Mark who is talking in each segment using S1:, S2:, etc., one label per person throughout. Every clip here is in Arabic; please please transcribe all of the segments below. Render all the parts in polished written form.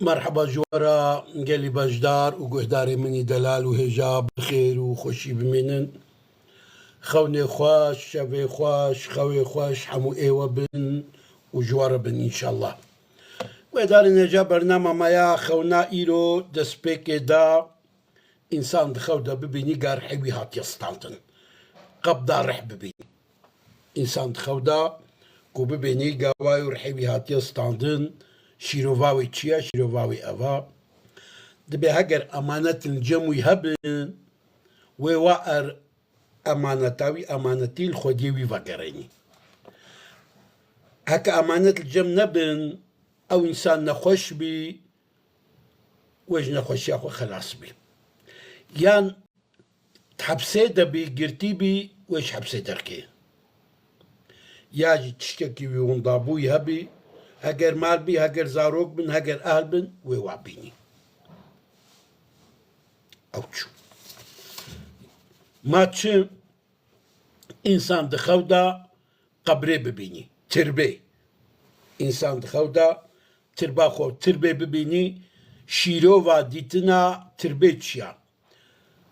S1: مرحبا جوارا قالي بجدار وقهداري مني دلال وهجاب بخير وخوشي بمنن خوني خواش شافي خواش خوي خواش حمو ايوه بن وجوارا بن ان شاء الله وهداري نجا برنامج مايا خونا ايرو دسبيكي دا انسان دخودا ببيني قار حيوي هات يستالتن قبضا رح ببيني انسان دخودا كو ببيني قاواي ورحيوي هات يستالتن شيروفاوي تشيا شيروفاوي افا دبي هجر أمانة الجمو يهبن ووأر أمانتاوي أمانتي الخديوي فقريني هكا أمانة الجم نبن أو إنسان نخوش بي ويج نخوش ياخو خلاص بي يان تحبسي دبي قرتي بي ويش حبسي دركي ياجي تشتكي ويونضابو يهبي هجر مال بي هجر زاروك بن هجر أهل بن ويوعبيني أوتشو ما تشم إنسان دخودا قبري ببيني تربي إنسان دخودا ترباخو تربي ببيني شيروفا ديتنا تربي تشيا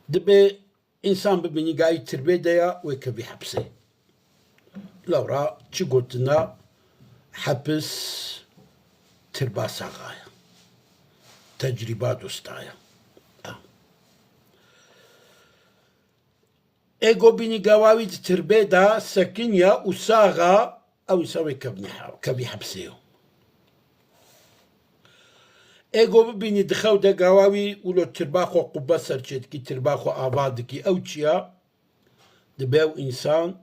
S1: دبي إنسان ببيني قاي تربي ديا ويكبي حبسي لورا تشيقوتنا حبس تربا ساغايا تجربة دوستايا ايغو بيني قواوي تربي دا سكنيا وساغا او يسوي كبي حبسيو ايغو بيني دخو دا قواوي ولو ترباخو قبا سرچت كي ترباخو آبادكي او تشيا دبيو انسان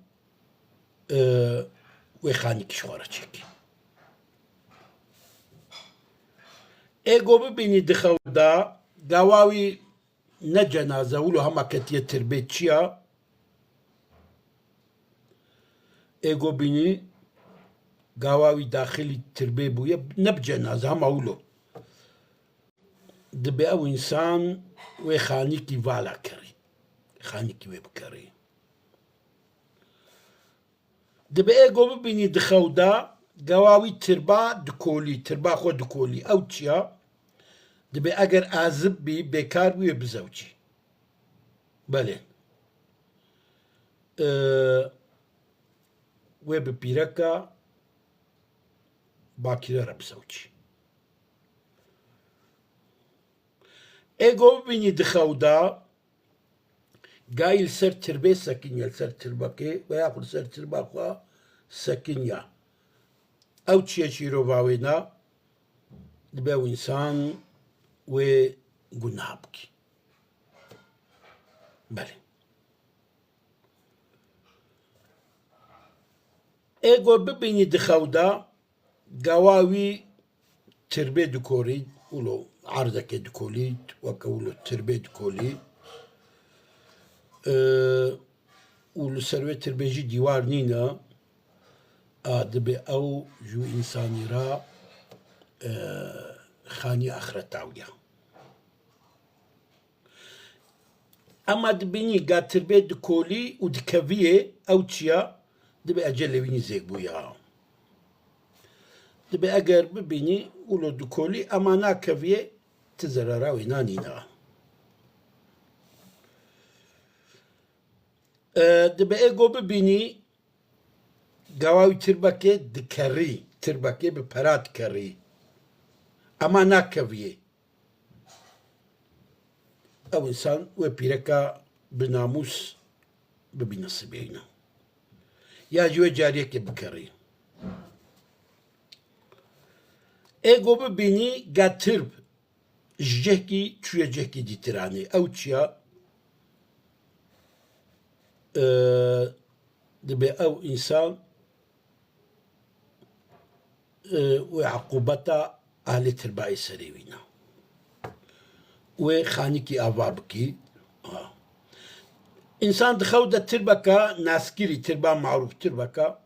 S1: ويخانيك شوارچك ايغو بيني دخو دا قواوي نجنازة ولو هما كتية تربي تشيا ايغو بيني قواوي داخلي تربي بويا نبجنازة هما ولو دبي او انسان ويخانيكي فالا كري خانيكي ويبكري دبي ايغو بيني دخودا قواوي تربا دكولي تربا خو دكولي او تشيا دبي اگر ازب بي بيكار وي بزوجي بلين وي ببيركا باكيرا بزوجي ايغو بيني دخودا قايل سر تربي سكينيا سر تربكي وياخذ سر ترباخوا سكينيا او تشي شيروفاوينا دبيو انسان و قنابكي بلي ايغو ببيني دخودا قواوي تربي دكوريد ولو عرضك دكوليد وكولو تربي دكولي ولو سروي تربيجي ديوار نينا دبي او جو انساني را خاني اخرتاويا اما دبيني قا تربي دكولي ودكافيه او تشيا دبي اجل ويني زيك بويا دبي اگر ببيني ولو دكولي اما نا كافيه تزررا وينانينا دبي ايغو ببيني قواوي تربكي دكري تربكي ببرات كري اما نا كافيه او انسان وبيركا بناموس ببنصبينا يا جوي جاريك بكري ايغو ببيني قاترب جهكي تشويا جهكي دي تراني او تشيا دبي او انسان وعقوبتا اهل ترباي سريوينا وخانيكي افابكي انسان دخودا تربكا ناسكيري تربا معروف تربكا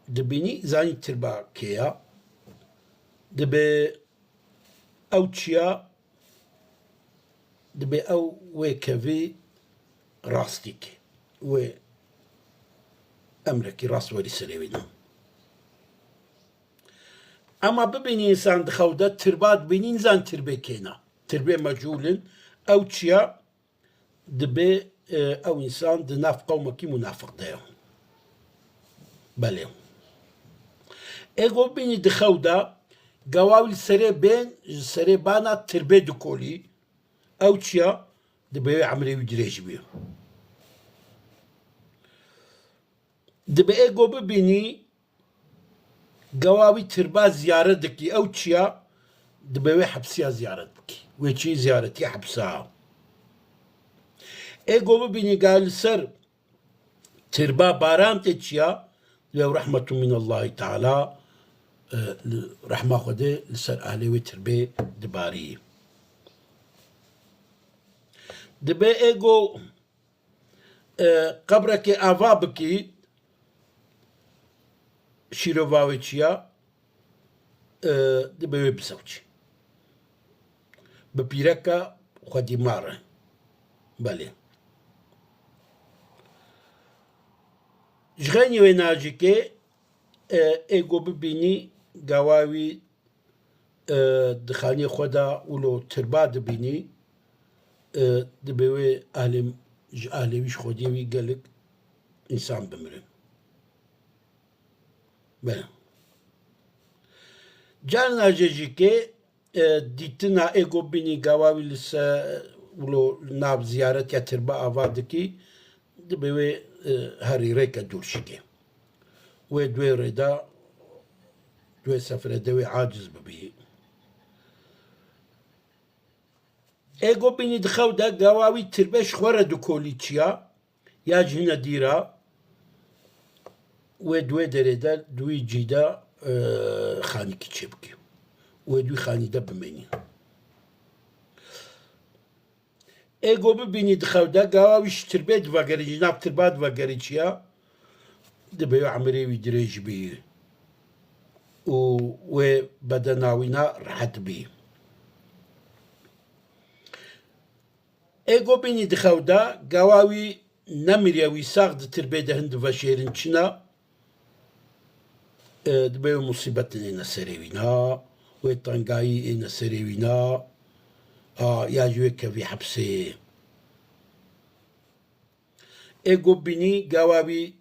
S1: دبيني زاني تربا كيا دبي او تشيا دبي او ويكافي راستيكي و امريكي راس ولي سريوينا اما ببینی انسان دخوده تربات بینین زان تربه کینا تربه مجهولن او چیا دبي او انسان دناف قومكي منافق دايو بله ايغو بيني دخودا قواوي سري بين سري بانا تربي دكولي او تشيا دبي عمري وجريش بيو دبي ايغو ببيني قواوي تربا زيارة دكي او تشيا دبي حبسيا زيارة دكي ويشي زيارتي حبسها ايغو ببيني قال سر تربا باران تشيا لو رحمة من الله تعالى رحمة خده لسر أهلي وتربي دباري دبي ايغو قبرك آفابكي شيروفاوي تشيا دبي بسوتش ببيركا خدي مارة بله جغاني ويناجيكي ايغو ببيني قواوي دخاني خدا ولو تربا دبيني دبيوي اهلي ويش خوديوي قالك انسان بمرن بله جانا جيجيكي ديتنا ايغو بيني قواوي لسا ولو ناب زيارة يا تربا افادكي دبيوي هاري ريكا دورشيكي ودوي ردا دوي سفر دوي عاجز ببيه ايغو بيني دخو دا قواوي تربيش خورا دو كوليتشيا يا جهنا ديرا ودوي دريدا دوي جيدا خاني كيتشبكي ودوي خاني دا بميني ايغو بيني دخو دا قواوي تربيت فاقري جناب تربات فاقري تشيا دبيو عمري ويدريج بيه وبدناوينا رحت بيه ايغو بيني دخودا قواوي نمريا ويساق تربيه دهند فاشيرن تشنا دبيو مصيبة إنا سريوينا ويطنقاي إنا سريوينا يا جويك في حبسي ايغو بيني قواوي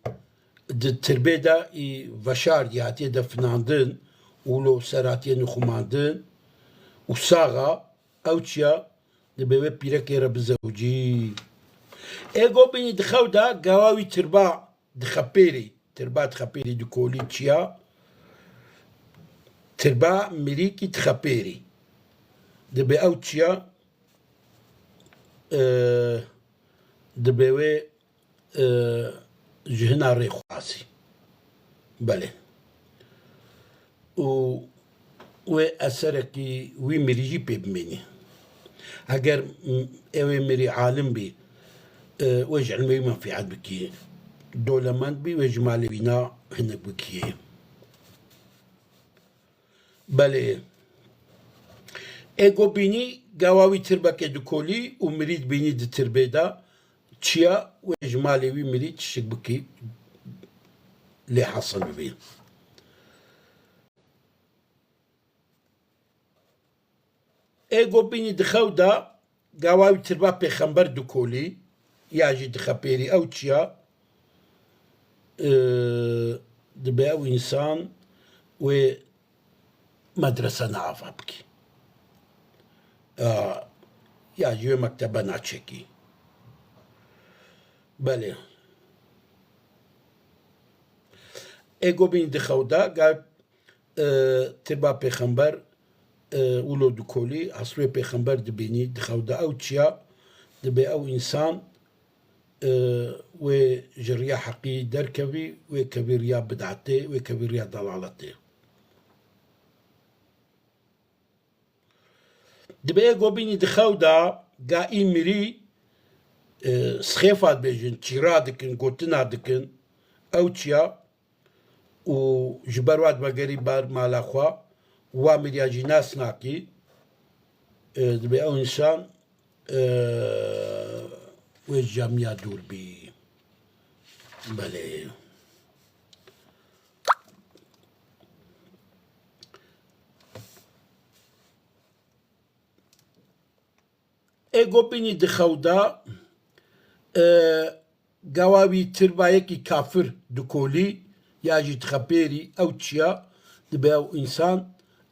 S1: التربيه دا فشار ياتي دا فناندن ولو سراتي نخماندن وصاغا اوتشيا دبي بيركي رب زوجي ايغو بيني دخو دا قواوي تربا دخبيري تربا دخبيري دو كوليتشيا تربا مليكي دخبيري دبي اوتشيا دبي جهنا ريخواسي بله و أسركي وي مريجي بيبميني اگر اوي مري عالم بي وجع المي في عاد بكي دولمان بي وجمالي بينا هنك بكي بله ايغو بيني قواوي تربكي دكولي ومريد بيني دي تربيدا تشيا وإجمالي ويمري تشبكي اللي حصل بيه ايغو بيني دخودا قواوي تربا بيخمبر دكولي ياجي دخبيري او تشيا دباو انسان ومدرسة نعرفها بكي ياجي مكتبة ناتشيكي بله ايغو بين دخودا قال تربا بيخمبر ولو دكولي عصري بيخمبر دبيني دخودا او تشيا دبي او انسان وجريا حقي دركبي وكبير يا بدعتي وكبير يا ضلالتي دبي ايغو بين دخودا قائم مري سخيفات بيجن تشيرا دكن قوتنا دكن او تشيا وجبروات بقري بار مالا خوا وامريا جناس ناكي دبي او انسان والجامعة دور بي بله ئێگۆ بینی دخەودا گاواوی تربایەکی کافر دکۆلی یاژی تخەپێری ئەو چییە دەبێ ئەو ئینسان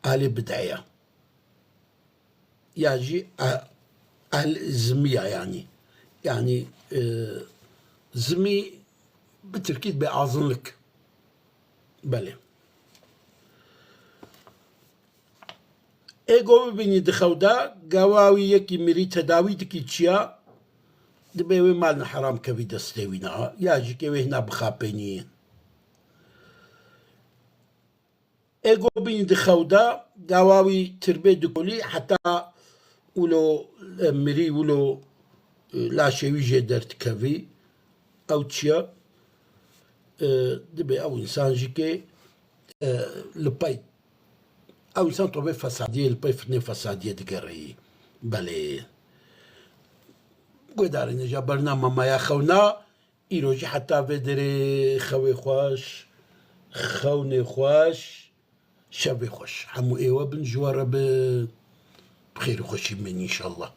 S1: ئالێ بدایە یاژی زمیە یعنی زمی بترکیت بێ ئازنلک بەێ ئێگۆ ببینی دخەودا گاواوی یەکی میری تەداویتکی چییە دەبێ وێ مال حرام کەوی دەستێوینەوە یاژیکە وێ هنا بخاپێنیە ئێگۆ بینی دخەودا گاواوی تربێ دکۆلی حتا ولۆ مری ولۆ لاشێوی ژێ دەردکەوی ئەو چییە دەبێ ئەو ئینسانژیکێ لپای ئەو ئینسان تۆبێ فەسادیە لپای فتنێ فەسادیە دگەڕێی بەڵێ گوێدارە نەژا بەرنامەمایە خەونا ئیرۆژی حتا بێ دەرێ خەوێ خوۆش خەونێ خۆش شەوێ خۆش هەموو ئێوە بن ژوارە بە بخێر و خۆشی بمێنی ئینشەڵڵا